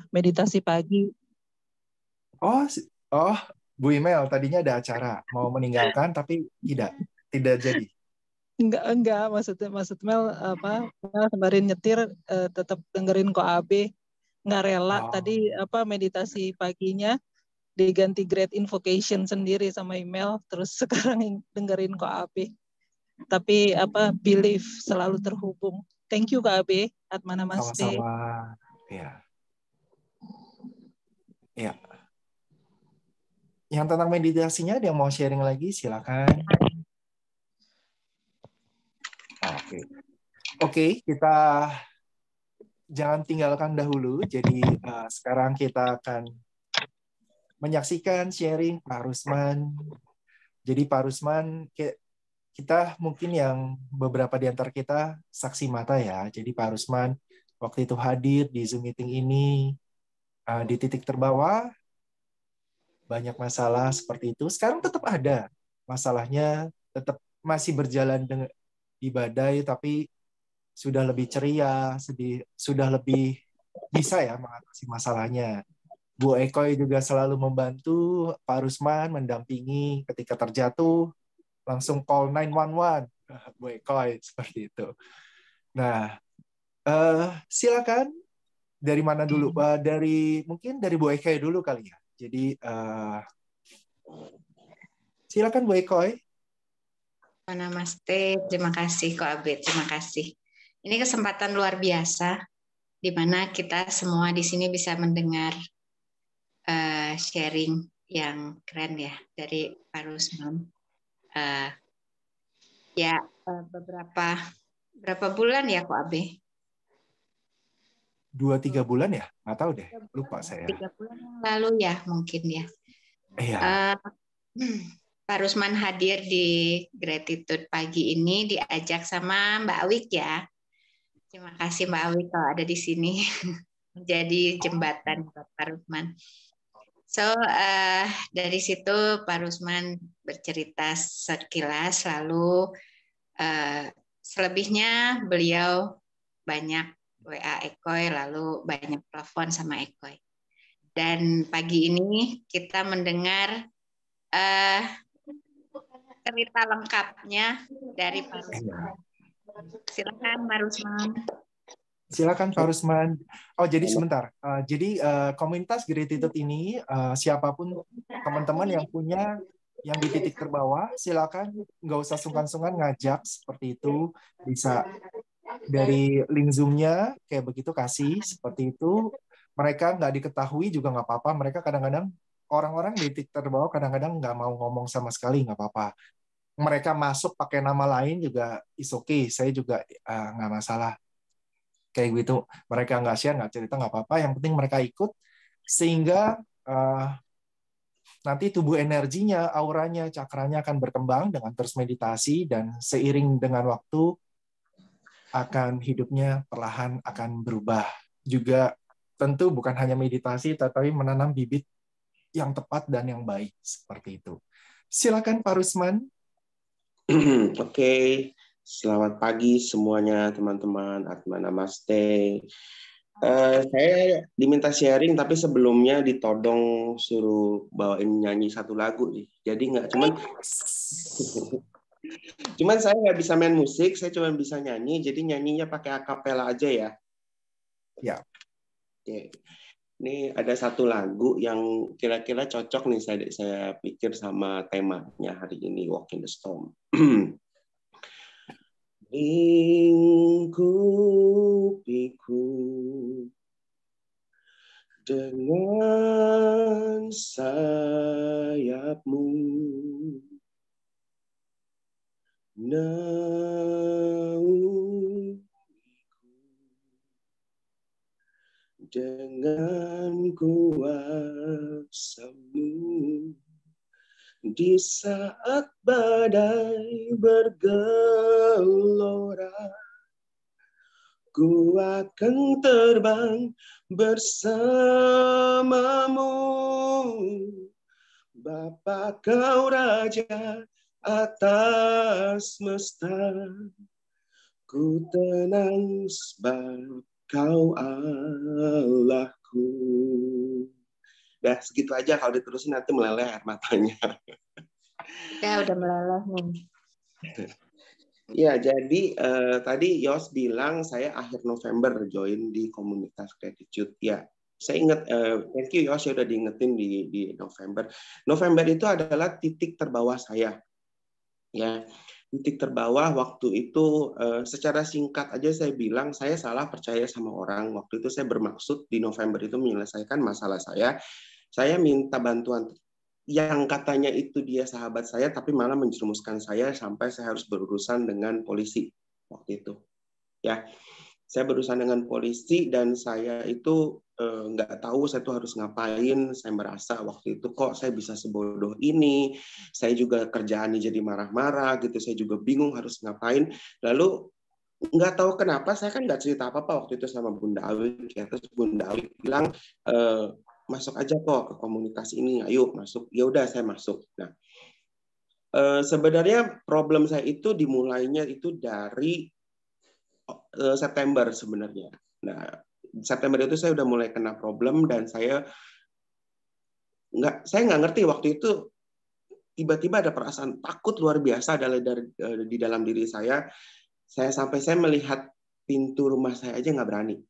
meditasi pagi. Oh, Bu Imel tadinya ada acara mau meninggalkan tapi tidak jadi. Enggak, maksud Mel Mel kemarin nyetir tetap dengerin Koabe, nggak rela Oh, tadi meditasi paginya diganti Great Invocation sendiri sama email, terus sekarang dengerin Koabe. Tapi belief selalu terhubung. Thank you Koabe, Atma Namaste. sama-sama. Ya, ya. Yang tentang meditasinya ada yang mau sharing lagi, silakan. Oke, kita jangan tinggalkan dahulu. Jadi sekarang kita akan menyaksikan sharing Pak Rusman. Jadi Pak Rusman, kita mungkin yang beberapa di antara kita saksi mata ya. Jadi Pak Rusman waktu itu hadir di Zoom meeting ini di titik terbawah, banyak masalah seperti itu. Sekarang tetap ada masalahnya, tetap masih berjalan dengan di badai, tapi sudah lebih ceria, sudah lebih bisa ya mengatasi masalahnya. Bu Ekoy juga selalu membantu Pak Rusman, mendampingi ketika terjatuh, langsung call 911, Bu Ekoy, seperti itu. Nah, silakan dari mana dulu? Mungkin dari Bu Ekoy dulu kali ya. Jadi, silakan Bu Ekoy. Namaste, terima kasih Ko Abed, terima kasih. Ini kesempatan luar biasa di mana kita semua di sini bisa mendengar sharing yang keren ya dari Pak Rusman. Berapa bulan ya Ko Abe? 2-3 bulan ya? Nggak tahu deh, lupa saya. 3 bulan yang lalu ya mungkin ya. Iya. Pak Rusman hadir di Gratitude pagi ini diajak sama Mbak Awik ya. Terima kasih Mbak Awik kalau ada di sini menjadi jembatan buat Pak Rusman. So dari situ Pak Rusman bercerita sekilas, lalu selebihnya beliau banyak WA Ekoy, lalu banyak telepon sama Ekoy. Dan pagi ini kita mendengar cerita lengkapnya dari Pak Rusman. Silakan Pak Rusman. Silakan Pak Rusman. Oh, jadi sebentar. Jadi komunitas Gratitude ini siapapun teman-teman yang punya yang di titik terbawah, silakan nggak usah sungkan-sungkan ngajak seperti itu. Bisa dari link Zoom-nya kayak begitu kasih seperti itu. Mereka nggak diketahui juga nggak apa-apa. Mereka kadang-kadang orang-orang di titik terbawah kadang-kadang nggak mau ngomong sama sekali, nggak apa-apa. Mereka masuk pakai nama lain juga is okay. Saya juga nggak masalah. Kayak gitu. Mereka nggak share, nggak cerita, nggak apa-apa. Yang penting mereka ikut. Sehingga nanti tubuh energinya, auranya, cakranya akan berkembang dengan terus meditasi. Dan seiring dengan waktu, akan hidupnya perlahan akan berubah. Juga tentu bukan hanya meditasi, tetapi menanam bibit yang tepat dan yang baik. Seperti itu. Silakan Pak Rusman. Oke, selamat pagi semuanya teman-teman. Atma Namaste. Saya diminta sharing, tapi sebelumnya ditodong suruh bawain nyanyi satu lagu nih. Jadi nggak cuman saya nggak bisa main musik, saya cuma bisa nyanyi. Jadi nyanyinya pakai akapela aja ya. Ya. Oke. Ini ada satu lagu yang kira-kira cocok nih saya pikir sama temanya hari ini, Walk in the Storm. Lingkupiku dengan sayapmu, naungiku dengan kuasamu. Di saat badai bergelora, ku akan terbang bersamamu. Bapa kau raja atas semesta, ku tenang sebab Kau Allahku. Udah segitu aja, kalau diterusin nanti meleleh air matanya. Udah meleleh nih. Ya, jadi tadi Yos bilang saya akhir November join di komunitas gratitude. Ya, saya ingat, thank you Yos, ya udah diingetin di November. November itu adalah titik terbawah saya. Ya, titik terbawah waktu itu, secara singkat aja saya bilang, saya salah percaya sama orang. Waktu itu saya bermaksud di November itu menyelesaikan masalah saya. Saya minta bantuan yang katanya itu dia sahabat saya, tapi malah menjerumuskan saya sampai saya harus berurusan dengan polisi waktu itu. Ya, saya berurusan dengan polisi dan saya itu nggak tahu saya tuh harus ngapain. Saya merasa waktu itu kok saya bisa sebodoh ini. Saya juga kerjaannya jadi marah-marah gitu. Saya juga bingung harus ngapain. Lalu nggak tahu kenapa saya kan nggak cerita apa-apa waktu itu sama Bunda Awi. Ya. Terus Bunda Awi bilang, masuk aja kok ke komunitas ini, ayo masuk. Ya udah saya masuk. Nah, sebenarnya problem saya itu dimulainya itu dari September sebenarnya. Nah, September itu saya udah mulai kena problem dan saya nggak ngerti waktu itu tiba-tiba ada perasaan takut luar biasa di dalam diri saya. Sampai saya melihat pintu rumah saya aja nggak berani.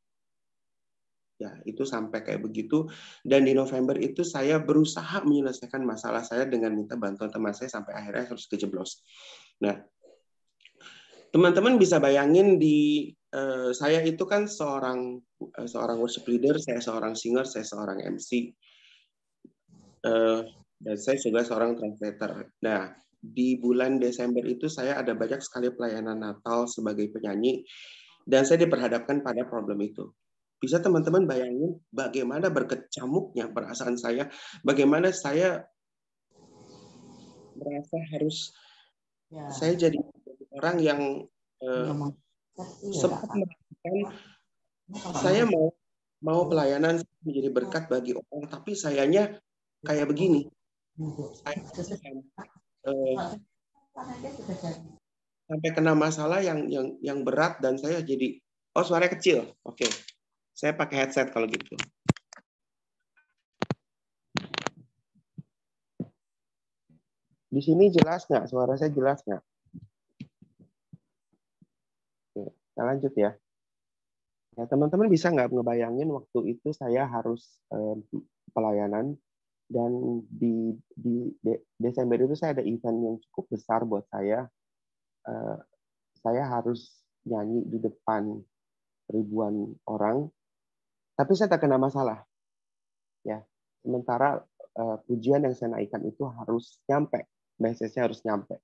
Ya, itu sampai kayak begitu. Dan di November itu saya berusaha menyelesaikan masalah saya dengan minta bantuan teman saya sampai akhirnya harus kejeblos. Nah, teman-teman bisa bayangin saya itu kan seorang worship leader, saya seorang singer, saya seorang MC, dan saya juga seorang translator. Nah, di bulan Desember itu saya ada banyak sekali pelayanan Natal sebagai penyanyi, dan saya diperhadapkan pada problem itu. Bisa teman-teman bayangin bagaimana berkecamuknya perasaan saya, bagaimana saya merasa harus saya jadi orang yang sempat melakukan, saya mau pelayanan menjadi berkat bagi orang, tapi sayanya kayak begini. Sampai kena masalah yang berat dan saya jadi, suaranya kecil. Oke. Saya pakai headset kalau gitu. Di sini jelas nggak? Suara saya jelas nggak? Oke, kita lanjut ya. Ya, teman-teman bisa nggak ngebayangin waktu itu saya harus pelayanan dan di Desember itu saya ada event yang cukup besar buat saya. Saya harus nyanyi di depan ribuan orang, tapi saya tak kena masalah. Ya, sementara pujian yang saya naikkan itu harus nyampe, message-nya harus nyampe.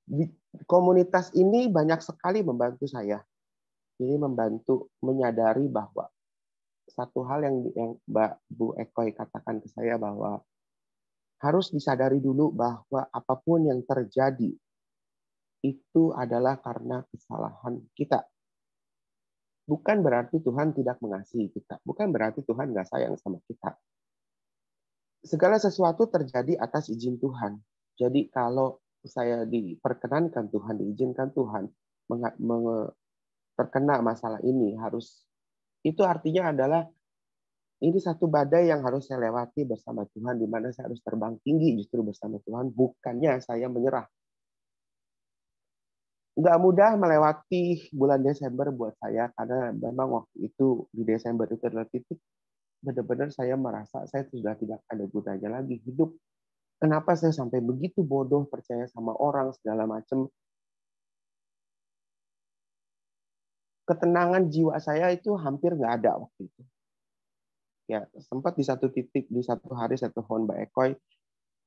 Di komunitas ini banyak sekali membantu saya. Ini membantu menyadari bahwa satu hal yang Mbak Bu Ekoy katakan ke saya bahwa harus disadari dulu bahwa apapun yang terjadi itu adalah karena kesalahan kita. Bukan berarti Tuhan tidak mengasihi kita. Bukan berarti Tuhan nggak sayang sama kita. Segala sesuatu terjadi atas izin Tuhan. Jadi kalau saya diperkenankan Tuhan, diizinkan Tuhan terkena masalah ini, itu artinya adalah ini satu badai yang harus saya lewati bersama Tuhan, di mana saya harus terbang tinggi justru bersama Tuhan, bukannya saya menyerah. Nggak mudah melewati bulan Desember buat saya, karena memang waktu itu di Desember itu adalah titik benar-benar saya merasa saya sudah tidak ada gunanya lagi hidup. Kenapa saya sampai begitu bodoh percaya sama orang segala macam. Ketenangan jiwa saya itu hampir nggak ada waktu itu. Ya, sempat di satu titik, di satu hari saya telepon Mbak Ekoy,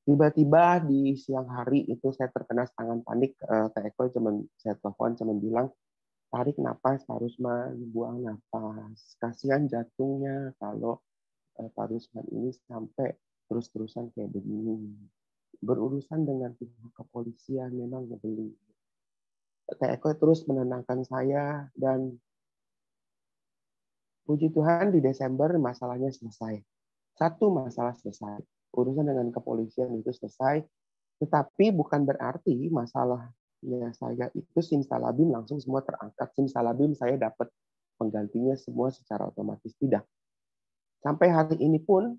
tiba-tiba di siang hari itu saya terkena serangan panik. Teh Ekoy saya telepon cuman bilang, tarik napas Pak Rusman, buang napas. Kasihan jantungnya kalau Pak Rusman ini sampai terus-terusan kayak begini. Berurusan dengan pihak kepolisian memang ngebeli. Teh Ekoy terus menenangkan saya dan puji Tuhan di Desember masalahnya selesai. Satu masalah selesai. Urusan dengan kepolisian itu selesai. Tetapi bukan berarti masalah saya itu simsalabim langsung semua terangkat. Simsalabim saya dapat penggantinya semua secara otomatis. Tidak. Sampai hari ini pun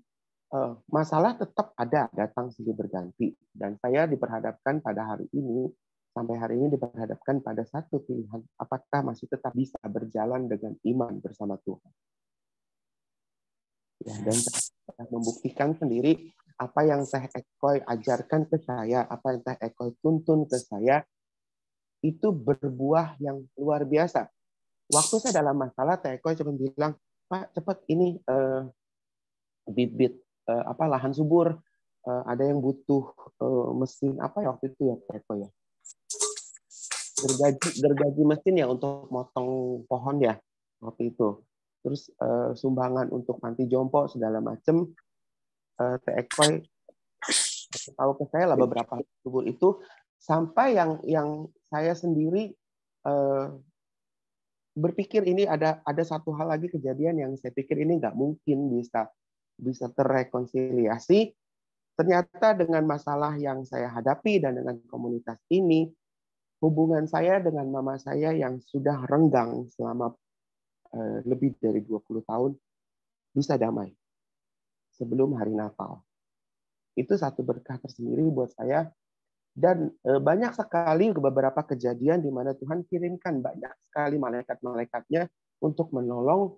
masalah tetap ada, datang silih berganti. Dan saya diperhadapkan pada hari ini, sampai hari ini diperhadapkan pada satu pilihan. Apakah masih tetap bisa berjalan dengan iman bersama Tuhan? Ya, dan saya membuktikan sendiri apa yang Teh Ekoy ajarkan ke saya, apa yang Teh Ekoy tuntun ke saya, itu berbuah yang luar biasa. Waktu saya dalam masalah, Teh Ekoy cuma bilang, Pak, cepat ini bibit lahan subur, ada yang butuh mesin apa ya waktu itu ya Teh Ekoy ya, gergaji mesin ya untuk motong pohon ya waktu itu. Terus sumbangan untuk panti jompo segala macam. Teh Ekoy tahu ke saya lah beberapa subur itu, sampai yang saya sendiri berpikir ini ada satu hal lagi kejadian yang saya pikir ini nggak mungkin bisa terrekonsiliasi. Ternyata dengan masalah yang saya hadapi dan dengan komunitas ini, hubungan saya dengan mama saya yang sudah renggang selama lebih dari 20 tahun bisa damai sebelum hari Natal. Itu satu berkah tersendiri buat saya. Dan banyak sekali beberapa kejadian di mana Tuhan kirimkan banyak sekali malaikat-malaikatnya untuk menolong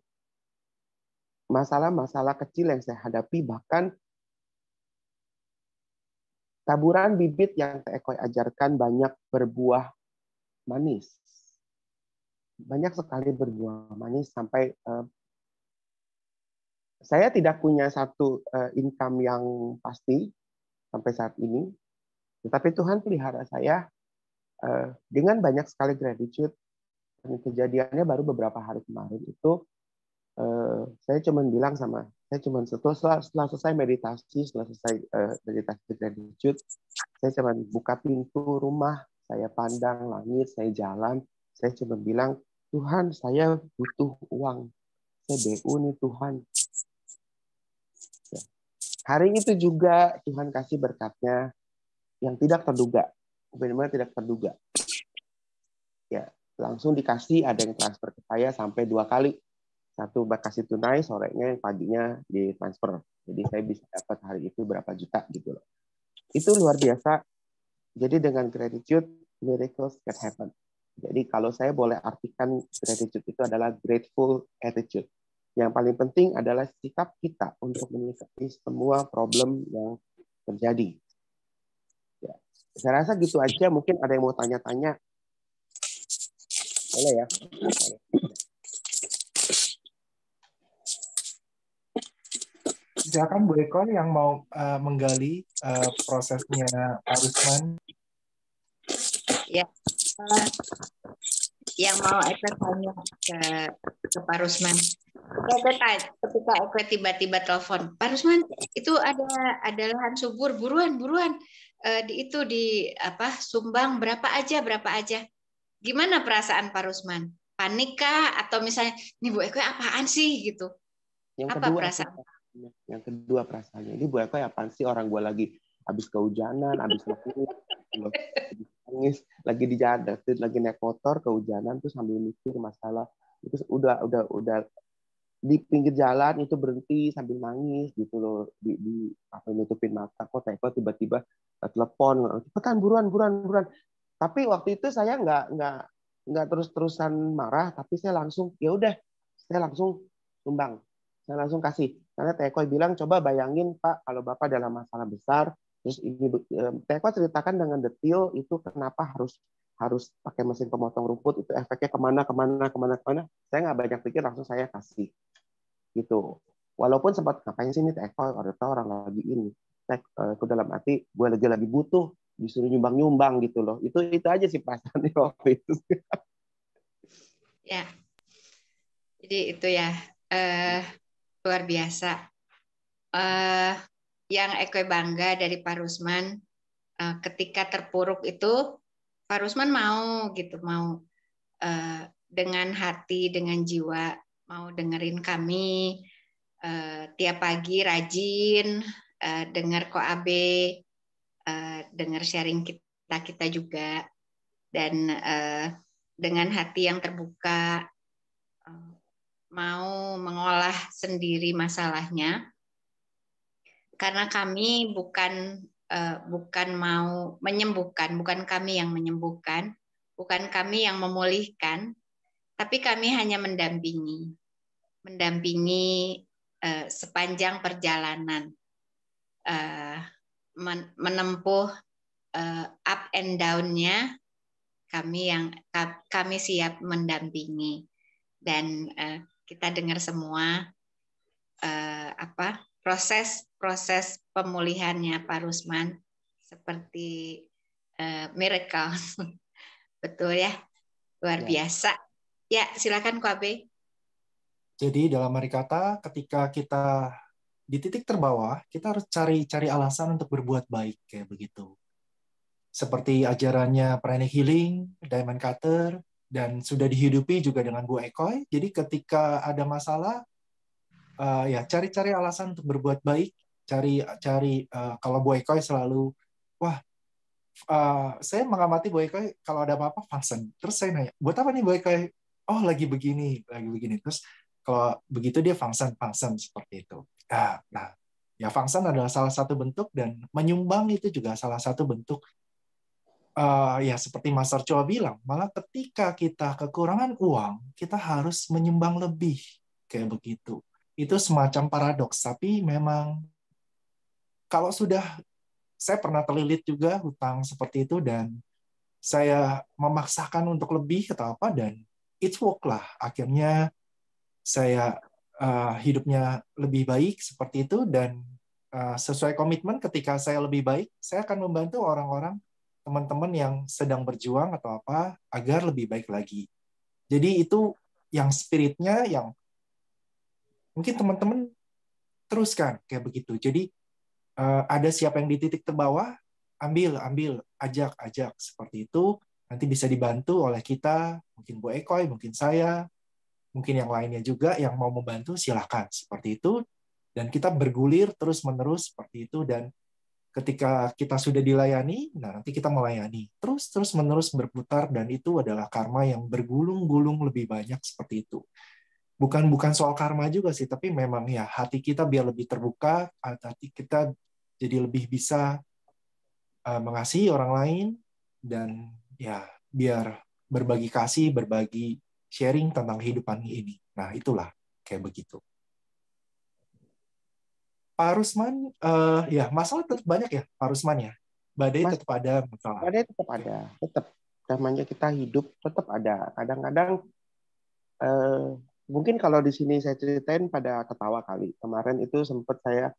masalah-masalah kecil yang saya hadapi. Bahkan taburan bibit yang Teh Ekoy ajarkan banyak berbuah manis. Banyak sekali berbuah manis sampai saya tidak punya satu income yang pasti sampai saat ini. Tetapi Tuhan pelihara saya dengan banyak sekali gratitude. Dan kejadiannya baru beberapa hari kemarin itu, saya cuma bilang setelah selesai meditasi, setelah selesai meditasi gratitude, saya cuma buka pintu rumah, saya pandang langit, saya jalan, saya cuma bilang, Tuhan, saya butuh uang, saya BU nih Tuhan. Hari itu juga Tuhan kasih berkatnya yang tidak terduga, benar-benar tidak terduga. Ya, langsung dikasih, ada yang transfer ke saya sampai 2 kali. Satu kasih tunai, sorenya yang paginya ditransfer. Jadi saya bisa dapat hari itu berapa juta gitu loh. Itu luar biasa. Jadi dengan gratitude, miracles can happen. Jadi kalau saya boleh artikan gratitude itu adalah grateful attitude. Yang paling penting adalah sikap kita untuk menyikapi semua problem yang terjadi. Ya. Saya rasa gitu aja. Mungkin ada yang mau tanya-tanya. Boleh ya? Silakan Bu Eko yang mau menggali prosesnya Pak Rusman. Ya, yang mau Eko tanya ke Pak Rusman. Ketika Eko tiba-tiba telepon, Pak Rusman itu ada lahan subur, buruan sumbang berapa aja. Gimana perasaan Pak Rusman? Panik kah atau misalnya ini Bu Eko apaan sih gitu? Yang kedua perasaannya, ini Bu Eko apaan sih, orang gue lagi habis kehujanan, habis nangis, lagi di jalan, lagi naik motor kehujanan tuh sambil mikir masalah itu udah di pinggir jalan itu berhenti sambil nangis gitu loh, di nutupin mata, kok Teko tiba-tiba telepon, cepetan buruan. Tapi waktu itu saya nggak terus-terusan marah, tapi saya langsung sumbang, saya langsung kasih. Karena Teko bilang, coba bayangin Pak, kalau Bapak dalam masalah besar, terus ini Teko ceritakan dengan detail itu kenapa harus pakai mesin pemotong rumput, itu efeknya kemana. Saya nggak banyak pikir, langsung saya kasih gitu. Walaupun sempat ngapain sih ini Teko, orang lagi ini. Aku dalam hati, gue lagi butuh, disuruh nyumbang gitu loh. Itu aja sih perasaannya waktu itu. Ya, jadi itu ya luar biasa. Yang Eko bangga dari Pak Rusman, ketika terpuruk itu Pak Rusman mau dengan hati, dengan jiwa mau dengerin kami tiap pagi, rajin dengar KOAB, dengar sharing kita juga. dan dengan hati yang terbuka mau mengolah sendiri masalahnya, karena kami bukan mau menyembuhkan, bukan kami yang menyembuhkan, bukan kami yang memulihkan, tapi kami hanya mendampingi sepanjang perjalanan, menempuh up and down-nya, kami siap mendampingi, dan kita dengar semua proses pemulihannya Pak Rusman seperti miracle. Betul ya, luar biasa. Ya, silakan Ko Abe. Jadi dalam arti kata, ketika kita di titik terbawah, kita harus cari alasan untuk berbuat baik, kayak begitu. Seperti ajarannya Pranic Healing, Diamond Cutter, dan sudah dihidupi juga dengan Bu Ekoy. Jadi ketika ada masalah, ya cari alasan untuk berbuat baik. Kalau Bu Ekoy selalu, saya mengamati Bu Ekoy kalau ada apa-apa function. Terus saya nanya, buat apa nih Bu Ekoy? Oh lagi begini. Terus kalau begitu dia function seperti itu. Nah, ya function adalah salah satu bentuk, dan menyumbang itu juga salah satu bentuk. Ya seperti Master Choa bilang, malah ketika kita kekurangan uang, kita harus menyumbang lebih, kayak begitu. Itu semacam paradoks, tapi memang kalau saya pernah terlilit juga hutang seperti itu, dan saya memaksakan untuk lebih atau apa, dan it's work lah. Akhirnya saya hidupnya lebih baik seperti itu, dan sesuai komitmen ketika saya lebih baik, saya akan membantu orang-orang, teman-teman yang sedang berjuang atau apa, agar lebih baik lagi. Jadi itu yang spiritnya yang mungkin teman-teman teruskan kayak begitu. Jadi ada siapa yang di titik terbawah, ambil, ajak seperti itu. Nanti bisa dibantu oleh kita, mungkin Bu Ekoy, mungkin saya, mungkin yang lainnya juga yang mau membantu, silakan seperti itu. Dan kita bergulir terus-menerus seperti itu, dan ketika kita sudah dilayani, nah nanti kita melayani terus-menerus berputar, dan itu adalah karma yang bergulung-gulung lebih banyak seperti itu. Bukan soal karma juga sih, tapi memang ya hati kita biar lebih terbuka, hati kita jadi lebih bisa mengasihi orang lain, dan ya biar berbagi kasih, berbagi sharing tentang kehidupan ini. Nah itulah kayak begitu. Pak Rusman, ya masalah tetap banyak ya Pak Rusman ya. Badai tetap ada masalah. Badai tetap ada, tetap. Namanya kita hidup tetap ada. Kadang-kadang mungkin kalau di sini saya ceritain pada ketawa kali. Kemarin itu sempat saya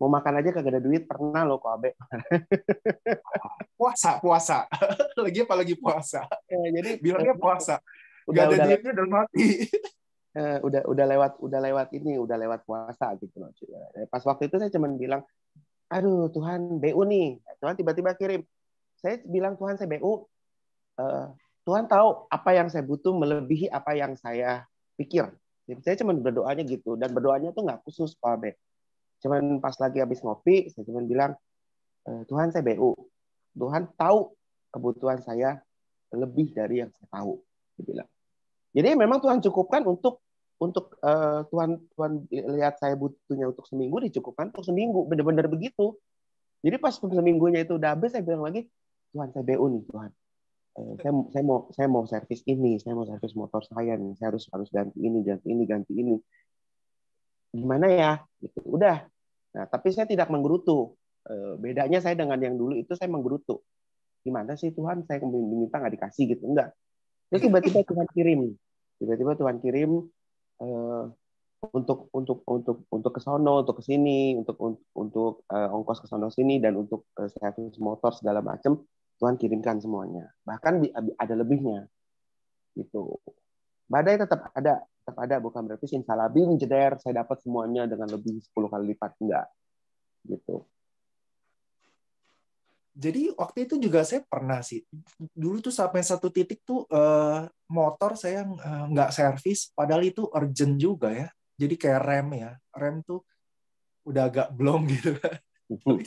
mau makan aja kagak ada duit, pernah loh Ko Abe. Puasa. Lagi puasa. Jadi bilangnya puasa. Gak ada duitnya udah mati. Udah lewat puasa gitu loh. Pas waktu itu saya cuma bilang, aduh Tuhan BU nih. Tuhan tiba-tiba kirim. Saya bilang, Tuhan saya BU. Tuhan tahu apa yang saya butuh melebihi apa yang saya pikir. Jadi saya cuma berdoanya gitu, dan berdoanya tuh nggak khusus Pak Abe. Cuman pas lagi habis ngopi, saya cuma bilang, Tuhan saya BU. Tuhan tahu kebutuhan saya lebih dari yang saya tahu. Dia bilang. Jadi memang Tuhan cukupkan untuk Tuhan lihat saya butuhnya untuk seminggu, dicukupkan untuk seminggu, benar-benar begitu. Jadi pas seminggunya itu udah habis, saya bilang lagi, Tuhan saya BU nih Tuhan. Saya mau servis ini, saya mau servis motor saya nih, saya harus ganti ini. Gimana ya? Gitu. Udah. Nah, tapi saya tidak menggerutu. Bedanya saya dengan yang dulu itu saya menggerutu. Gimana sih Tuhan? Saya minta nggak dikasih gitu, enggak. Terus tiba-tiba Tuhan kirim untuk ke sono, untuk ke sini, untuk ongkos ke sono sini, dan untuk servis motor segala macam, Tuhan kirimkan semuanya. Bahkan ada lebihnya. Gitu. Badai tetap ada, bukan berarti simsalabim jeder saya dapat semuanya dengan lebih 10 kali lipat, enggak. Gitu. Jadi waktu itu juga saya pernah sih, dulu tuh sampai satu titik tuh motor saya nggak servis, padahal itu urgent juga ya. Jadi kayak rem tuh udah agak blong gitu kan. Tapi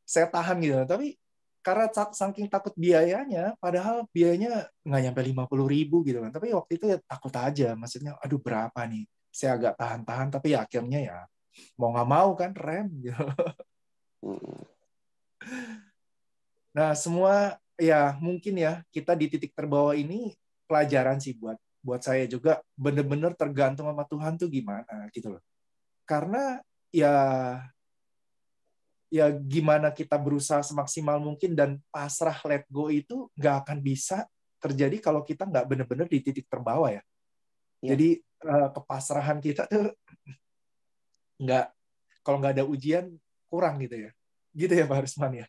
saya tahan gitu. Tapi karena saking takut biayanya, padahal biayanya nggak nyampe 50.000 gitu kan. Tapi waktu itu ya takut aja, maksudnya aduh berapa nih. Saya agak tahan-tahan, tapi ya akhirnya ya mau nggak mau kan rem gitu. Nah, semua ya mungkin ya kita di titik terbawah ini pelajaran sih buat saya juga, bener-bener tergantung sama Tuhan tuh gimana gitu loh. Karena ya gimana kita berusaha semaksimal mungkin dan pasrah let go itu nggak akan bisa terjadi kalau kita nggak bener-bener di titik terbawah ya. Jadi kepasrahan kita tuh nggak, kalau nggak ada ujian kurang gitu ya. Gitu ya Pak Rusman ya.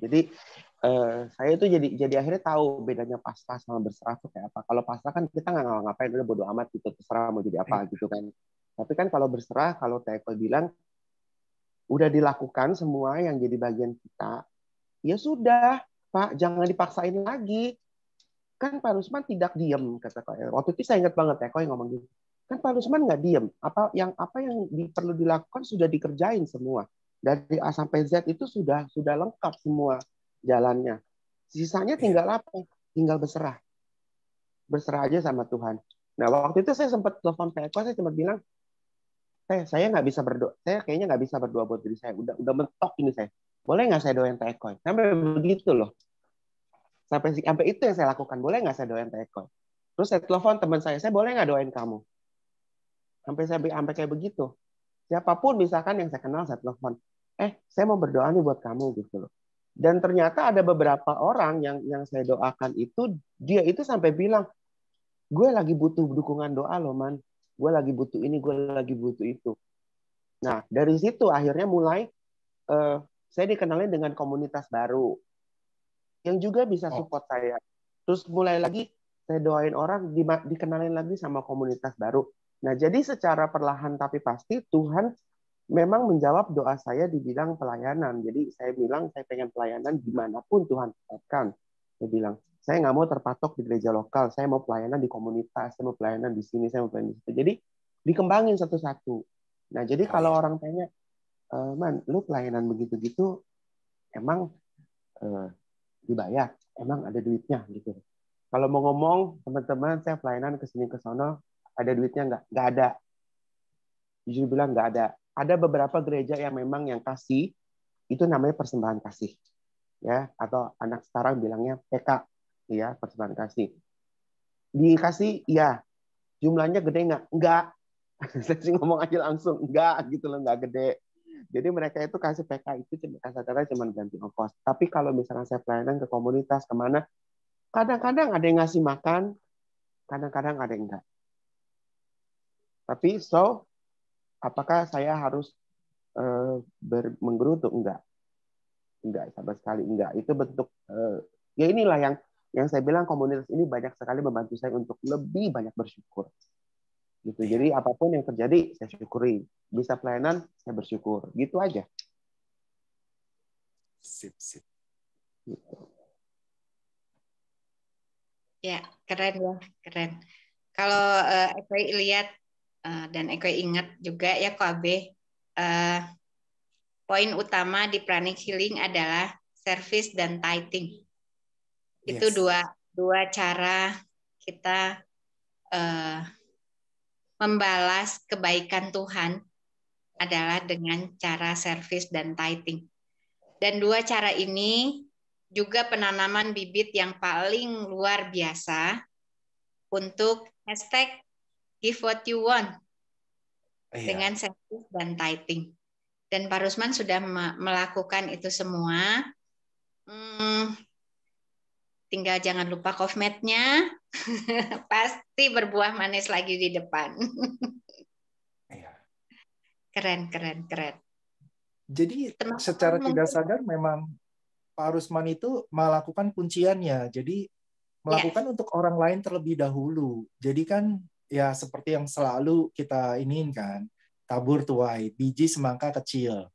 Jadi saya itu jadi akhirnya tahu bedanya pasrah sama berserah itu kayak apa. Kalau pasrah kan kita nggak ngapain, udah bodo amat gitu, terserah mau jadi apa gitu kan. Tapi kan kalau berserah, kalau Teko bilang udah dilakukan semua yang jadi bagian kita, ya sudah Pak, jangan dipaksain lagi. Kan Pak Rusman tidak diam, kata Kak. Waktu itu saya ingat banget Teko yang ngomong gitu. Kan Pak Rusman nggak diam. Apa yang perlu dilakukan sudah dikerjain semua. Dari A sampai Z itu sudah lengkap semua jalannya. Sisanya tinggal apa? Tinggal berserah. Berserah aja sama Tuhan. Nah, waktu itu saya sempat telepon Teko, saya sempat bilang, saya nggak bisa berdoa. Saya kayaknya nggak bisa berdoa buat diri saya. Udah mentok ini saya. Boleh nggak saya doain Teko? Sampai begitu loh. Sampai itu yang saya lakukan. Boleh nggak saya doain Teko? Terus saya telepon teman saya boleh nggak doain kamu? Sampai kayak begitu. Siapapun misalkan yang saya kenal, saya telepon. Saya mau berdoa nih buat kamu gitu loh. Dan ternyata ada beberapa orang yang saya doakan itu, dia itu sampai bilang, gue lagi butuh dukungan doa loh man. Gue lagi butuh ini, gue lagi butuh itu. Nah, dari situ akhirnya mulai saya dikenalin dengan komunitas baru yang juga bisa support saya. Terus mulai lagi saya doain orang, dikenalin lagi sama komunitas baru. Nah, jadi secara perlahan tapi pasti Tuhan memang menjawab doa saya di bidang pelayanan. Jadi saya bilang saya pengen pelayanan dimanapun Tuhan tetapkan. Saya bilang saya nggak mau terpatok di gereja lokal. Saya mau pelayanan di komunitas. Saya mau pelayanan di sini. Saya mau pelayanan di situ. Jadi dikembangin satu-satu. Nah jadi kalau orang tanya, man, lu pelayanan begitu-gitu, emang dibayar? Emang ada duitnya gitu? Kalau mau ngomong teman-teman saya pelayanan kesini ke sono, ada duitnya nggak? Nggak ada. Jujur bilang nggak ada. Ada beberapa gereja yang memang yang kasih, itu namanya persembahan kasih. Ya, atau anak sekarang bilangnya PK, ya, persembahan kasih. Dikasih, ya. Jumlahnya gede nggak? Nggak. Saya sih ngomong aja langsung, nggak gitu loh, nggak gede. Jadi mereka itu kasih PK itu kasar-kasarnya cuma ganti ongkos. Tapi kalau misalnya saya pelayanan ke komunitas kemana, kadang-kadang ada yang ngasih makan, kadang-kadang ada yang enggak. Tapi apakah saya harus menggerutu? Enggak sama sekali enggak. Itu bentuk ya inilah yang saya bilang komunitas ini banyak sekali membantu saya untuk lebih banyak bersyukur. Gitu. Jadi apapun yang terjadi saya syukuri. Bisa pelayanan saya bersyukur. Gitu aja. Sip. Gitu. Ya, keren ya, keren. Kalau Eko lihat dan Eko ingat juga ya Ko Abe, poin utama di Pranic Healing adalah service dan tithing. Itu dua cara kita membalas kebaikan Tuhan adalah dengan cara service dan tithing. Dan dua cara ini juga penanaman bibit yang paling luar biasa untuk #give what you want dengan service dan tithing. Dan Pak Rusman sudah melakukan itu semua. Tinggal jangan lupa Cofmed-nya. Pasti berbuah manis lagi di depan. Keren. Jadi secara tidak sadar memang Pak Rusman itu melakukan kunciannya. Jadi melakukan untuk orang lain terlebih dahulu. Jadi kan ya seperti yang selalu kita inginkan, tabur tuai, biji semangka kecil.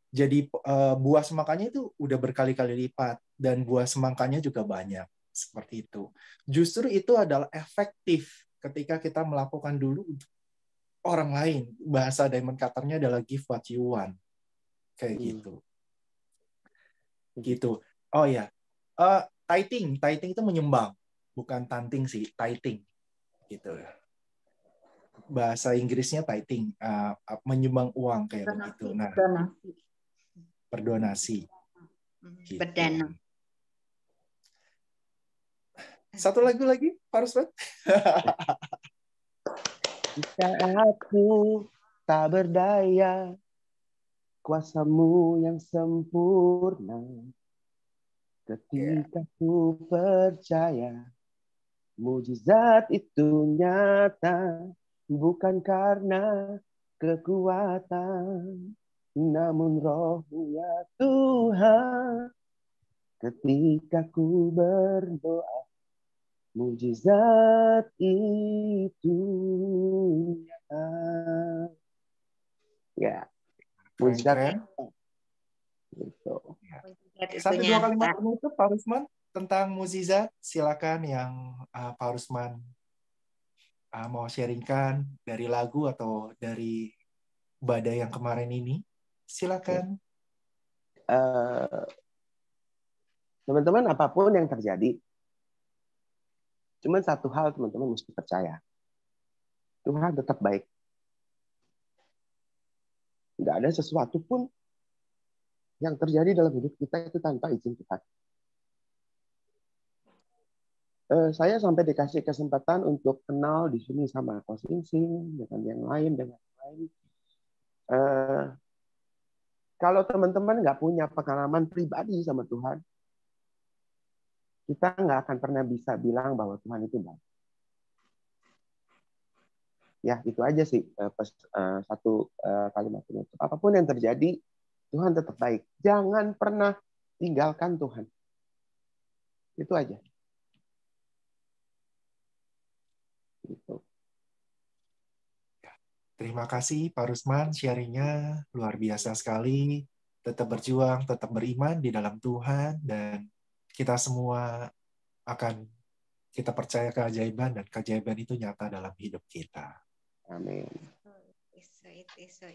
Jadi buah semangkanya itu udah berkali-kali lipat dan buah semangkanya juga banyak. Seperti itu. Justru itu adalah efektif ketika kita melakukan dulu untuk orang lain. Bahasa Diamond Cutter-nya adalah give what you want. Kayak gitu. Oh ya, tithing itu menyumbang, bukan tanting sih, tithing gitu. Bahasa Inggrisnya tithing, menyumbang uang kayak begitu. Nah, berdonasi. Gitu. Berdana. Satu lagu lagi, Pak Rusman. Jika aku tak berdaya, kuasamu yang sempurna, ketika ku percaya, mujizat itu nyata, bukan karena kekuatan, namun rohmu ya Tuhan. Ketika ku berdoa, mujizat itu nyata. Ya, mujizat Keren. gitu. Satu dua kalimat penutup Pak Rusman tentang mukjizat, silakan yang Pak Rusman mau sharingkan dari lagu atau dari badai yang kemarin ini. Silakan. Teman-teman, apapun yang terjadi, cuma satu hal teman-teman mesti percaya. Tuhan tetap baik. Nggak ada sesuatu pun yang terjadi dalam hidup kita itu tanpa izin Tuhan. Saya sampai dikasih kesempatan untuk kenal di sini sama Coach Sing dengan yang lain. Kalau teman-teman nggak punya pengalaman pribadi sama Tuhan, kita nggak akan pernah bisa bilang bahwa Tuhan itu baik. Ya, itu aja sih satu kalimat penutup. Apapun yang terjadi, Tuhan tetap baik. Jangan pernah tinggalkan Tuhan. Itu aja. Gitu. Terima kasih Pak Rusman, sharingnya luar biasa sekali. Tetap berjuang, tetap beriman di dalam Tuhan, dan kita semua akan kita percaya keajaiban, dan keajaiban itu nyata dalam hidup kita. Amin. Itu.